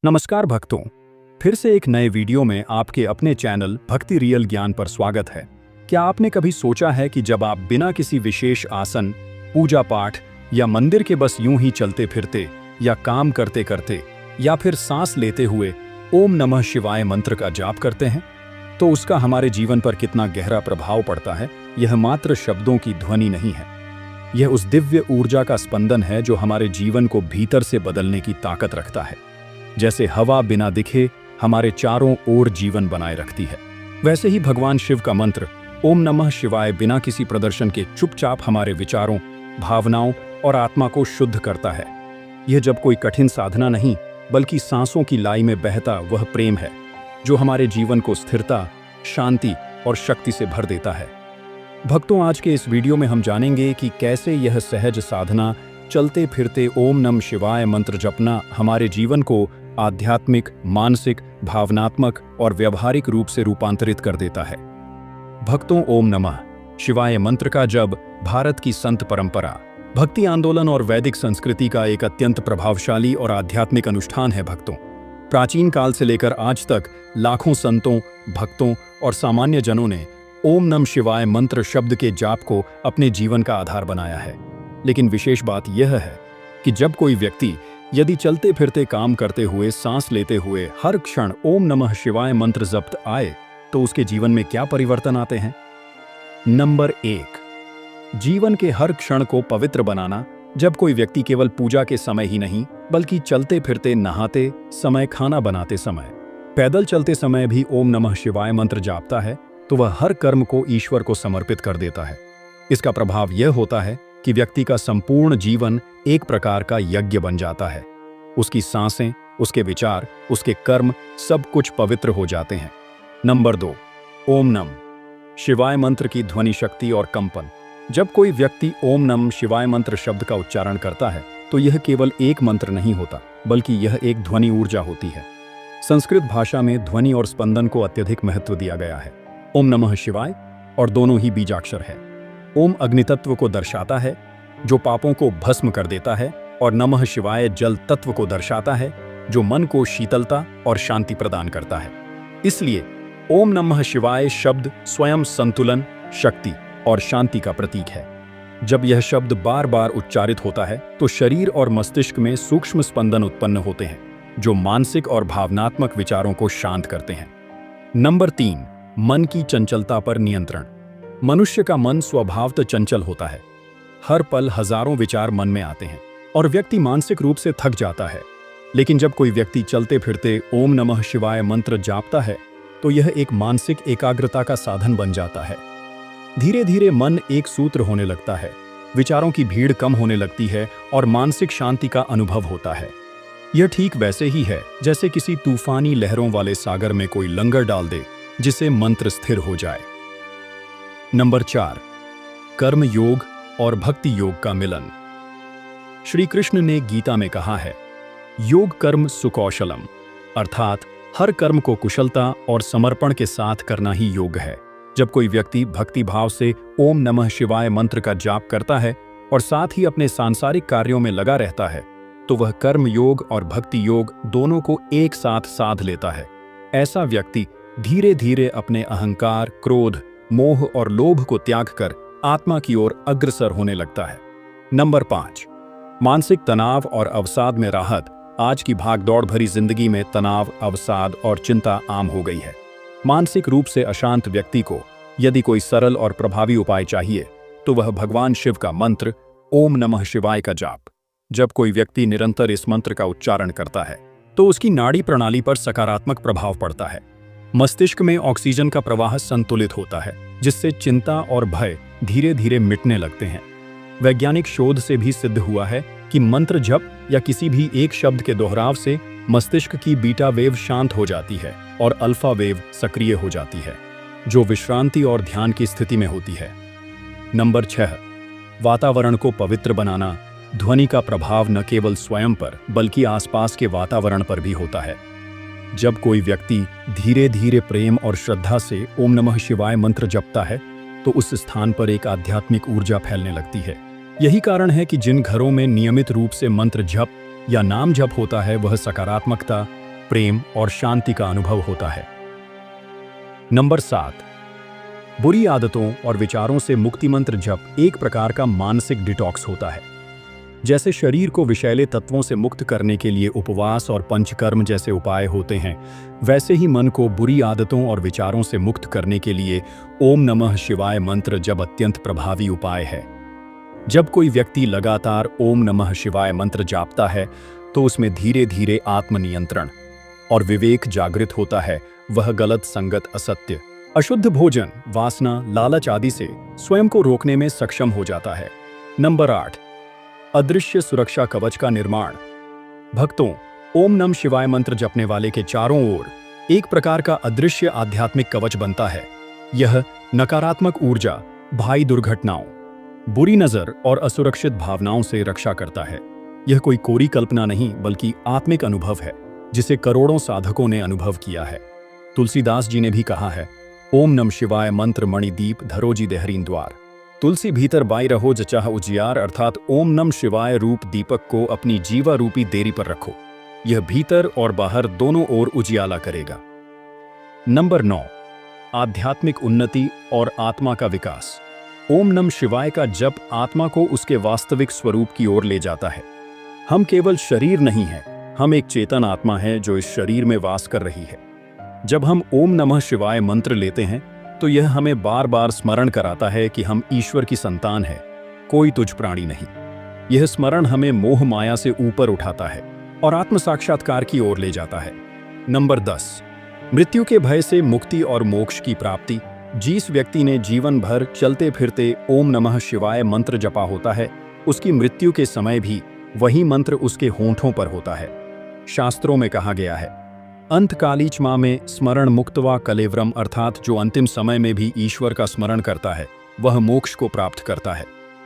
नमस्कार भक्तों, फिर से एक नए वीडियो में आपके अपने चैनल भक्ति रियल ज्ञान पर स्वागत है। क्या आपने कभी सोचा है कि जब आप बिना किसी विशेष आसन, पूजा पाठ या मंदिर के बस यूं ही चलते फिरते या काम करते करते या फिर सांस लेते हुए ओम नमः शिवाय मंत्र का जाप करते हैं, तो उसका हमारे जीवन पर कितना गहरा प्रभाव पड़ता है। यह मात्र शब्दों की ध्वनि नहीं है, यह उस दिव्य ऊर्जा का स्पंदन है जो हमारे जीवन को भीतर से बदलने की ताकत रखता है। जैसे हवा बिना दिखे हमारे चारों ओर जीवन बनाए रखती है, वैसे ही भगवान शिव का मंत्र ओम नमः शिवाय बिना किसी प्रदर्शन के चुपचाप हमारे विचारों, भावनाओं और आत्मा को शुद्ध करता है। यह जब कोई कठिन साधना नहीं, बल्कि सांसों की लाई में बहता वह प्रेम है जो हमारे जीवन को स्थिरता, शांति और शक्ति से भर देता है। भक्तों, आज के इस वीडियो में हम जानेंगे कि कैसे यह सहज साधना, चलते फिरते ओम नमः शिवाय मंत्र जपना हमारे जीवन को आध्यात्मिक, मानसिक, भावनात्मक और व्यवहारिक रूप से रूपांतरित कर देता है। भक्तों, ओम नमः शिवाय मंत्र का जप भारत की संत परंपरा, भक्ति आंदोलन और वैदिक संस्कृति का एक अत्यंत प्रभावशाली और आध्यात्मिक अनुष्ठान है। भक्तों, प्राचीन काल से लेकर आज तक लाखों संतों, भक्तों और सामान्य जनों ने ओम नमः शिवाय मंत्र शब्द के जाप को अपने जीवन का आधार बनाया है। लेकिन विशेष बात यह है कि जब कोई व्यक्ति यदि चलते फिरते काम करते हुए, सांस लेते हुए हर क्षण ओम नमः शिवाय मंत्र जपत आए, तो उसके जीवन में क्या परिवर्तन आते हैं। नंबर 1, जीवन के हर क्षण को पवित्र बनाना। जब कोई व्यक्ति केवल पूजा के समय ही नहीं, बल्कि चलते फिरते, नहाते समय, खाना बनाते समय, पैदल चलते समय भी ओम नमः शिवाय मंत्र जापता है, तो वह हर कर्म को ईश्वर को समर्पित कर देता है। इसका प्रभाव यह होता है कि व्यक्ति का संपूर्ण जीवन एक प्रकार का यज्ञ बन जाता है। उसकी सांसें, उसके विचार, उसके कर्म सब कुछ पवित्र हो जाते हैं। नंबर 2, ओम नमः शिवाय मंत्र की ध्वनि शक्ति और कंपन। जब कोई व्यक्ति ओम नमः शिवाय मंत्र शब्द का उच्चारण करता है, तो यह केवल एक मंत्र नहीं होता, बल्कि यह एक ध्वनि ऊर्जा होती है। संस्कृत भाषा में ध्वनि और स्पंदन को अत्यधिक महत्व दिया गया है। ओम नमः शिवाय और दोनों ही बीजाक्षर है। ओम अग्नि तत्व को दर्शाता है, जो पापों को भस्म कर देता है, और नमः शिवाय जल तत्व को दर्शाता है, जो मन को शीतलता और शांति प्रदान करता है। इसलिए ओम नमः शिवाय शब्द स्वयं संतुलन, शक्ति और शांति का प्रतीक है। जब यह शब्द बार बार उच्चारित होता है, तो शरीर और मस्तिष्क में सूक्ष्म स्पंदन उत्पन्न होते हैं, जो मानसिक और भावनात्मक विचारों को शांत करते हैं। नंबर 3, मन की चंचलता पर नियंत्रण। मनुष्य का मन स्वभावतः चंचल होता है। हर पल हजारों विचार मन में आते हैं और व्यक्ति मानसिक रूप से थक जाता है। लेकिन जब कोई व्यक्ति चलते फिरते ओम नमः शिवाय मंत्र जापता है, तो यह एक मानसिक एकाग्रता का साधन बन जाता है। धीरे धीरे मन एक सूत्र होने लगता है, विचारों की भीड़ कम होने लगती है और मानसिक शांति का अनुभव होता है। यह ठीक वैसे ही है जैसे किसी तूफानी लहरों वाले सागर में कोई लंगर डाल दे, जिसे मंत्र स्थिर हो जाए। नंबर 4, कर्म योग और भक्ति योग का मिलन। श्री कृष्ण ने गीता में कहा है, योग कर्म सुकौशलम, अर्थात हर कर्म को कुशलता और समर्पण के साथ करना ही योग है। जब कोई व्यक्ति भक्ति भाव से ओम नमः शिवाय मंत्र का जाप करता है और साथ ही अपने सांसारिक कार्यों में लगा रहता है, तो वह कर्म योग और भक्ति योग दोनों को एक साथ साध लेता है। ऐसा व्यक्ति धीरे धीरे अपने अहंकार, क्रोध, मोह और लोभ को त्याग कर आत्मा की ओर अग्रसर होने लगता है। नंबर 5, मानसिक तनाव और अवसाद में राहत। आज की भागदौड़ भरी जिंदगी में तनाव, अवसाद और चिंता आम हो गई है। मानसिक रूप से अशांत व्यक्ति को यदि कोई सरल और प्रभावी उपाय चाहिए, तो वह भगवान शिव का मंत्र ओम नमः शिवाय का जाप। जब कोई व्यक्ति निरंतर इस मंत्र का उच्चारण करता है, तो उसकी नाड़ी प्रणाली पर सकारात्मक प्रभाव पड़ता है। मस्तिष्क में ऑक्सीजन का प्रवाह संतुलित होता है, जिससे चिंता और भय धीरे धीरे मिटने लगते हैं। वैज्ञानिक शोध से भी सिद्ध हुआ है कि मंत्र जप या किसी भी एक शब्द के दोहराव से मस्तिष्क की बीटा वेव शांत हो जाती है और अल्फा वेव सक्रिय हो जाती है, जो विश्रांति और ध्यान की स्थिति में होती है। नंबर 6, वातावरण को पवित्र बनाना। ध्वनि का प्रभाव न केवल स्वयं पर, बल्कि आसपास के वातावरण पर भी होता है। जब कोई व्यक्ति धीरे धीरे प्रेम और श्रद्धा से ओम नमः शिवाय मंत्र जपता है, तो उस स्थान पर एक आध्यात्मिक ऊर्जा फैलने लगती है। यही कारण है कि जिन घरों में नियमित रूप से मंत्र जप या नाम जप होता है, वह सकारात्मकता, प्रेम और शांति का अनुभव होता है। नंबर 7, बुरी आदतों और विचारों से मुक्ति मंत्र जप एक प्रकार का मानसिक डिटॉक्स होता है। जैसे शरीर को विषैले तत्वों से मुक्त करने के लिए उपवास और पंचकर्म जैसे उपाय होते हैं, वैसे ही मन को बुरी आदतों और विचारों से मुक्त करने के लिए ओम नमः शिवाय मंत्र जप अत्यंत प्रभावी उपाय है। जब कोई व्यक्ति लगातार ओम नमः शिवाय मंत्र जापता है तो उसमें धीरे धीरे आत्मनियंत्रण और विवेक जागृत होता है। वह गलत संगत, असत्य, अशुद्ध भोजन, वासना, लालच आदि से स्वयं को रोकने में सक्षम हो जाता है। नंबर 8, अदृश्य सुरक्षा कवच का निर्माण। भक्तों, ओम नमः शिवाय मंत्र जपने वाले के चारों ओर एक प्रकार का अदृश्य आध्यात्मिक कवच बनता है। यह नकारात्मक ऊर्जा, भारी दुर्घटनाओं, बुरी नजर और असुरक्षित भावनाओं से रक्षा करता है। यह कोई कोरी कल्पना नहीं बल्कि आत्मिक अनुभव है जिसे करोड़ों साधकों ने अनुभव किया है। तुलसीदास जी ने भी कहा है, ओम नमः शिवाय मंत्र मणि दीप धरोजी देहरीन द्वार। तुलसी भीतर बाई रहो जचाह उजियार, अर्थात ओम नमः शिवाय रूप दीपक को अपनी जीवा रूपी देरी पर रखो। यह भीतर और बाहर दोनों ओर उजियाला करेगा। नंबर 9, आध्यात्मिक उन्नति और आत्मा का विकास। ओम नमः शिवाय का जप आत्मा को उसके वास्तविक स्वरूप की ओर ले जाता है। हम केवल शरीर नहीं हैं, हम एक चेतन आत्मा है जो इस शरीर में वास कर रही है। जब हम ओम नमः शिवाय मंत्र लेते हैं तो यह हमें बार बार स्मरण कराता है कि हम ईश्वर की संतान हैं, कोई तुच्छ प्राणी नहीं। यह स्मरण हमें मोह माया से ऊपर उठाता है और आत्म साक्षात्कार की ओर ले जाता है। नंबर 10, मृत्यु के भय से मुक्ति और मोक्ष की प्राप्ति। जिस व्यक्ति ने जीवन भर चलते फिरते ओम नमः शिवाय मंत्र जपा होता है, उसकी मृत्यु के समय भी वही मंत्र उसके होंठों पर होता है। शास्त्रों में कहा गया है, अंतकालीचमा में स्मरण मुक्तवा कलेवरम, अर्थात जो अंतिम समय में भी ईश्वर का स्मरण करता है वह मोक्ष को प्राप्त करता है।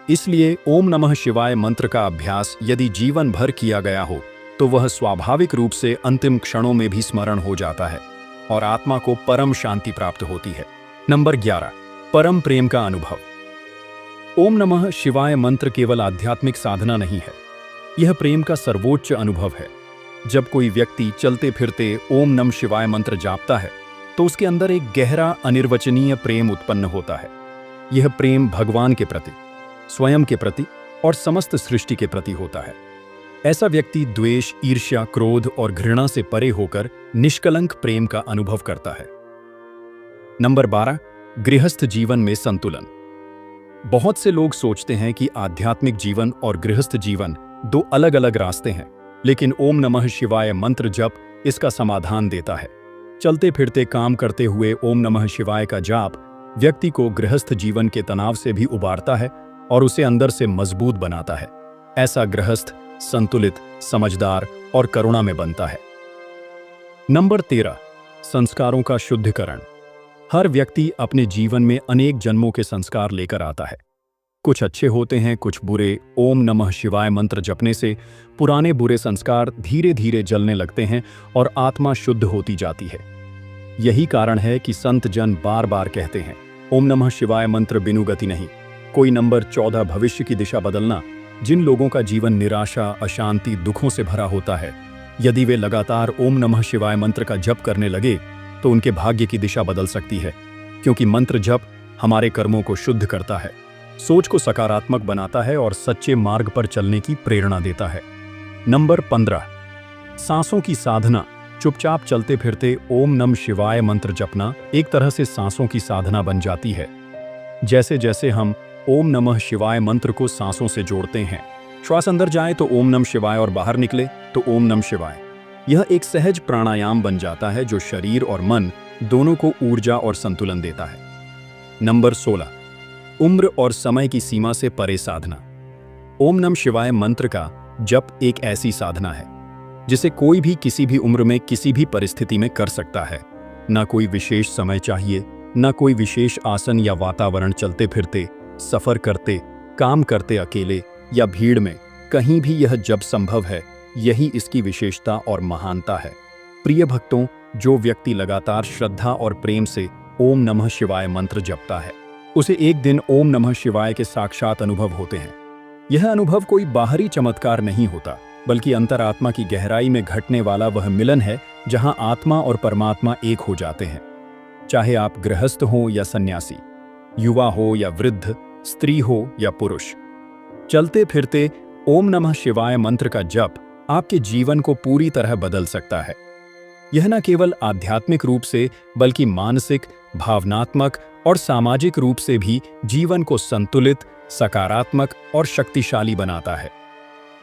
इसलिए ओम नमः शिवाय मंत्र का अभ्यास यदि जीवन भर किया गया हो तो वह स्वाभाविक रूप से अंतिम क्षणों में भी स्मरण हो जाता है और आत्मा को परम शांति प्राप्त होती है। नंबर 11, परम प्रेम का अनुभव। ओम नमः शिवाय मंत्र केवल आध्यात्मिक साधना नहीं है, यह प्रेम का सर्वोच्च अनुभव है। जब कोई व्यक्ति चलते फिरते ओम नमः शिवाय मंत्र जापता है तो उसके अंदर एक गहरा अनिर्वचनीय प्रेम उत्पन्न होता है। यह प्रेम भगवान के प्रति, स्वयं के प्रति और समस्त सृष्टि के प्रति होता है। ऐसा व्यक्ति द्वेष, ईर्ष्या, क्रोध और घृणा से परे होकर निष्कलंक प्रेम का अनुभव करता है। नंबर 12, गृहस्थ जीवन में संतुलन। बहुत से लोग सोचते हैं कि आध्यात्मिक जीवन और गृहस्थ जीवन दो अलग अलग रास्ते हैं, लेकिन ओम नमः शिवाय मंत्र जप इसका समाधान देता है। चलते फिरते काम करते हुए ओम नमः शिवाय का जाप व्यक्ति को गृहस्थ जीवन के तनाव से भी उबारता है और उसे अंदर से मजबूत बनाता है। ऐसा गृहस्थ संतुलित, समझदार और करुणा में बनता है। नंबर 13, संस्कारों का शुद्धिकरण। हर व्यक्ति अपने जीवन में अनेक जन्मों के संस्कार लेकर आता है। कुछ अच्छे होते हैं, कुछ बुरे। ओम नमः शिवाय मंत्र जपने से पुराने बुरे संस्कार धीरे धीरे जलने लगते हैं और आत्मा शुद्ध होती जाती है। यही कारण है कि संत जन बार बार कहते हैं, ओम नमः शिवाय मंत्र बिनु गति नहीं। कोई नंबर 14, भविष्य की दिशा बदलना। जिन लोगों का जीवन निराशा, अशांति, दुखों से भरा होता है, यदि वे लगातार ओम नमः शिवाय मंत्र का जप करने लगे तो उनके भाग्य की दिशा बदल सकती है, क्योंकि मंत्र जप हमारे कर्मों को शुद्ध करता है, सोच को सकारात्मक बनाता है और सच्चे मार्ग पर चलने की प्रेरणा देता है। नंबर 15, सांसों की साधना। चुपचाप चलते फिरते ओम नमः शिवाय मंत्र जपना एक तरह से सांसों की साधना बन जाती है। जैसे जैसे हम ओम नमः शिवाय मंत्र को सांसों से जोड़ते हैं, श्वास अंदर जाए तो ओम नमः शिवाय और बाहर निकले तो ओम नमः शिवाय, यह एक सहज प्राणायाम बन जाता है जो शरीर और मन दोनों को ऊर्जा और संतुलन देता है। नंबर 16, उम्र और समय की सीमा से परे साधना। ओम नमः शिवाय मंत्र का जप एक ऐसी साधना है जिसे कोई भी किसी भी उम्र में किसी भी परिस्थिति में कर सकता है। ना कोई विशेष समय चाहिए, ना कोई विशेष आसन या वातावरण। चलते फिरते, सफर करते, काम करते, अकेले या भीड़ में, कहीं भी यह जप संभव है। यही इसकी विशेषता और महानता है। प्रिय भक्तों, जो व्यक्ति लगातार श्रद्धा और प्रेम से ओम नमः शिवाय मंत्र जपता है, उसे एक दिन ओम नमः शिवाय के साक्षात अनुभव होते हैं। यह अनुभव कोई बाहरी चमत्कार नहीं होता, बल्कि अंतरात्मा की गहराई में घटने वाला वह मिलन है जहां आत्मा और परमात्मा एक हो जाते हैं। चाहे आप गृहस्थ हो या सन्यासी, युवा हो या वृद्ध, स्त्री हो या पुरुष, चलते फिरते ओम नमः शिवाय मंत्र का जप आपके जीवन को पूरी तरह बदल सकता है। यह न केवल आध्यात्मिक रूप से बल्कि मानसिक, भावनात्मक और सामाजिक रूप से भी जीवन को संतुलित, सकारात्मक और शक्तिशाली बनाता है।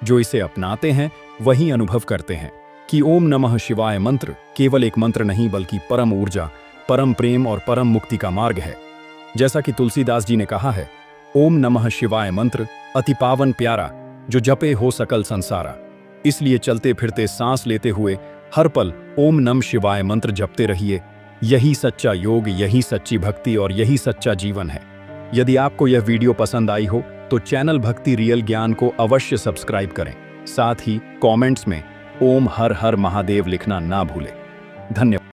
जो इसे अपनाते हैं वही अनुभव करते हैं कि ओम नमः शिवाय मंत्र केवल एक मंत्र नहीं बल्कि परम ऊर्जा, परम प्रेम और परम मुक्ति का मार्ग है। जैसा कि तुलसीदास जी ने कहा है, ओम नमः शिवाय मंत्र अति पावन प्यारा, जो जपे हो सकल संसारा। इसलिए चलते फिरते सांस लेते हुए हर पल ओम नमः शिवाय मंत्र जपते रहिए। यही सच्चा योग, यही सच्ची भक्ति और यही सच्चा जीवन है। यदि आपको यह वीडियो पसंद आई हो तो चैनल भक्ति रियल ज्ञान को अवश्य सब्सक्राइब करें। साथ ही कमेंट्स में ओम हर हर महादेव लिखना ना भूलें। धन्यवाद।